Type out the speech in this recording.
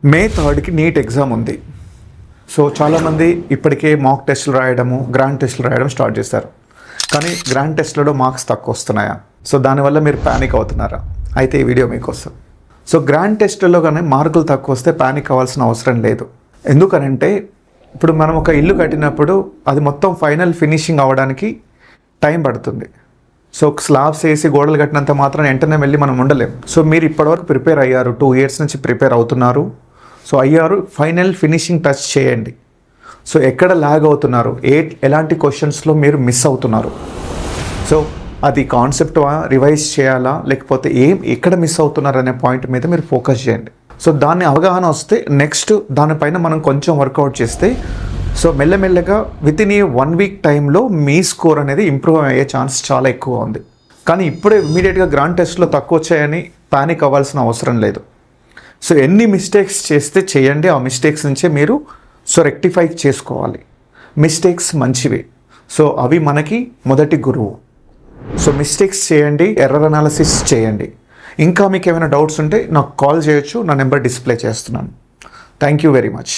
మే 3కి NEET exam ఉంది. So చాలామంది ఇప్పటికే మాక్ టెస్టులు రాయడము, గ్రాండ్ టెస్టులు రాయడం స్టార్ట్ చేశారు. కానీ గ్రాండ్ టెస్ట్లలో మార్క్స్ తక్కువ వస్తున్నాయా? సో దానివల్ల మీరు ప్యానిక్ అవుతున్నారా? అయితే ఈ వీడియో మీకోసం. సో గ్రాండ్ టెస్టుల్లో కానీ మార్కులు తక్కువ వస్తే ప్యానిక్ అవ్వాల్సిన అవసరం లేదు. ఎందుకనంటే ఇప్పుడు మనం ఒక ఇల్లు కట్టినప్పుడు అది మొత్తం ఫైనల్ ఫినిషింగ్ అవ్వడానికి టైం పడుతుంది. సో స్లాబ్స్ వేసి గోడలు కట్టినంత మాత్రం వెంటనే వెళ్ళి మనం ఉండలేం. సో మీరు ఇప్పటివరకు ప్రిపేర్ అయ్యారు, 2 years నుంచి ప్రిపేర్ అవుతున్నారు. సో అయ్యారు, ఫైనల్ ఫినిషింగ్ టచ్ చేయండి. సో ఎక్కడ ల్యాగ్ అవుతున్నారు, ఎలాంటి క్వశ్చన్స్లో మీరు మిస్ అవుతున్నారు, సో అది కాన్సెప్ట్ రివైజ్ చేయాలా లేకపోతే ఎక్కడ మిస్ అవుతున్నారు అనే పాయింట్ మీద మీరు ఫోకస్ చేయండి. సో దాన్ని అవగాహన వస్తే నెక్స్ట్ దానిపైన మనం కొంచెం వర్కౌట్ చేస్తే సో మెల్లమెల్లగా వితిన్ 1 week టైంలో మీ స్కోర్ అనేది ఇంప్రూవ్ అయ్యే ఛాన్స్ చాలా ఎక్కువ ఉంది. కానీ ఇప్పుడే ఇమీడియట్గా గ్రాండ్ టెస్ట్లో తక్కువ వచ్చాయని ప్యానిక్ అవ్వాల్సిన అవసరం లేదు. సో ఎన్ని మిస్టేక్స్ చేస్తే చేయండి, ఆ మిస్టేక్స్ నుంచే మీరు రెక్టిఫై చేసుకోవాలి. మిస్టేక్స్ మంచివి, సో అవి మనకి మొదటి గురువు. సో మిస్టేక్స్ చేయండి, ఎర్రర్ అనాలిసిస్ చేయండి. ఇంకా మీకు ఏమైనా డౌట్స్ ఉంటే నాకు కాల్ చేయొచ్చు, నా నెంబర్ డిస్ప్లే చేస్తున్నాను. Thank you very much.